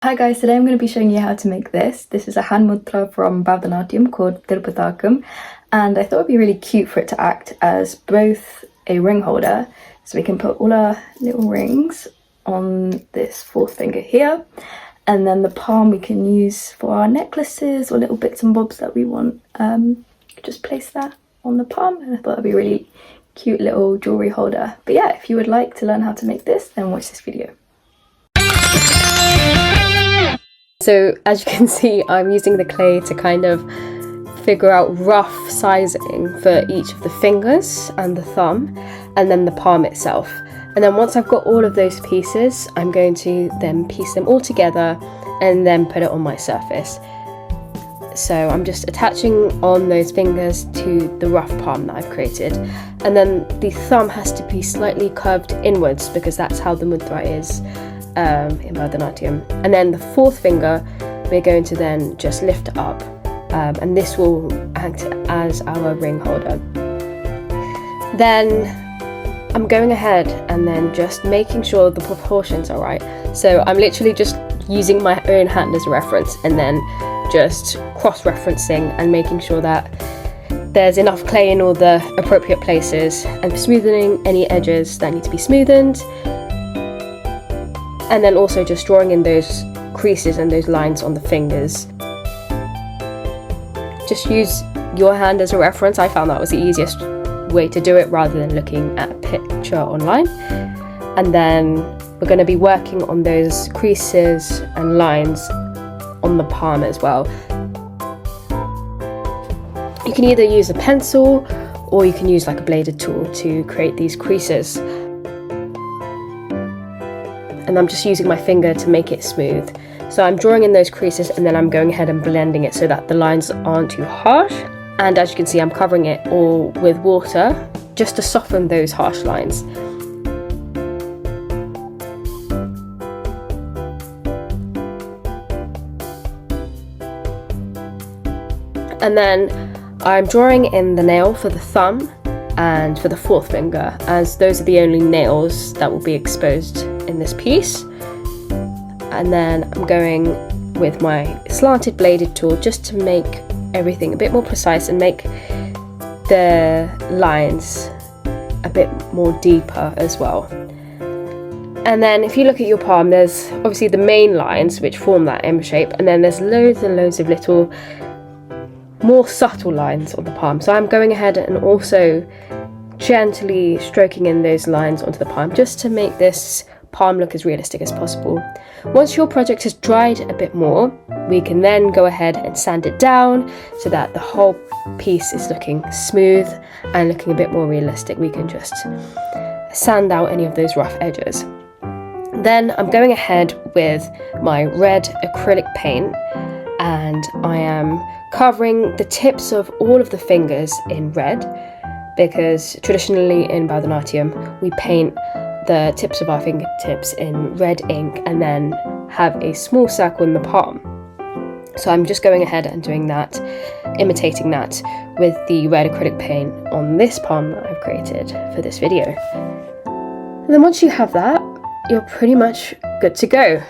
Hi guys, today I'm going to be showing you how to make this. This is a hand mudra from Bharatanatyam called Thirupathakam, and I thought it'd be really cute for it to act as both a ring holder, so we can put all our little rings on this fourth finger here, and then the palm we can use for our necklaces or little bits and bobs that we want. Just place that on the palm, and I thought it'd be a really cute little jewellery holder. But yeah, if you would like to learn how to make this, then watch this video. So as you can see, I'm using the clay to kind of figure out rough sizing for each of the fingers and the thumb and then the palm itself. And then once I've got all of those pieces, I'm going to then piece them all together and then put it on my surface. So I'm just attaching on those fingers to the rough palm that I've created. And then the thumb has to be slightly curved inwards because that's how the mudra is in Bharatanatyam. And then the fourth finger we're going to then just lift up, and this will act as our ring holder. Then I'm going ahead and then just making sure the proportions are right. So I'm literally just using my own hand as a reference and then just cross-referencing and making sure that there's enough clay in all the appropriate places and smoothing any edges that need to be smoothened. And then also just drawing in those creases and those lines on the fingers. Just use your hand as a reference. I found that was the easiest way to do it rather than looking at a picture online. And then we're going to be working on those creases and lines on the palm as well. You can either use a pencil or you can use like a bladed tool to create these creases. And I'm just using my finger to make it smooth. So I'm drawing in those creases and then I'm going ahead and blending it so that the lines aren't too harsh. And as you can see, I'm covering it all with water just to soften those harsh lines. And then I'm drawing in the nail for the thumb and for the fourth finger, as those are the only nails that will be exposed in this piece. And then I'm going with my slanted bladed tool just to make everything a bit more precise and make the lines a bit more deeper as well. And then if you look at your palm, there's obviously the main lines which form that M shape, and then there's loads and loads of little more subtle lines on the palm. So I'm going ahead and also gently stroking in those lines onto the palm just to make this palm look as realistic as possible. Once your project has dried a bit more, we can then go ahead and sand it down so that the whole piece is looking smooth and looking a bit more realistic. We can just sand out any of those rough edges. Then I'm going ahead with my red acrylic paint and I am covering the tips of all of the fingers in red, because traditionally in Bharatanatyam we paint the tips of our fingertips in red ink and then have a small circle in the palm. So I'm just going ahead and doing that, imitating that with the red acrylic paint on this palm that I've created for this video. And then once you have that, you're pretty much good to go.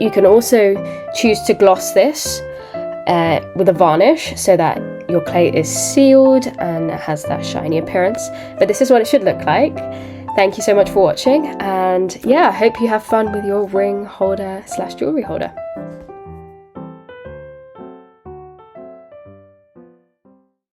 You can also choose to gloss this with a varnish so that your clay is sealed and it has that shiny appearance. But this is what it should look like. Thank you so much for watching, and yeah, I hope you have fun with your ring holder / jewellery holder.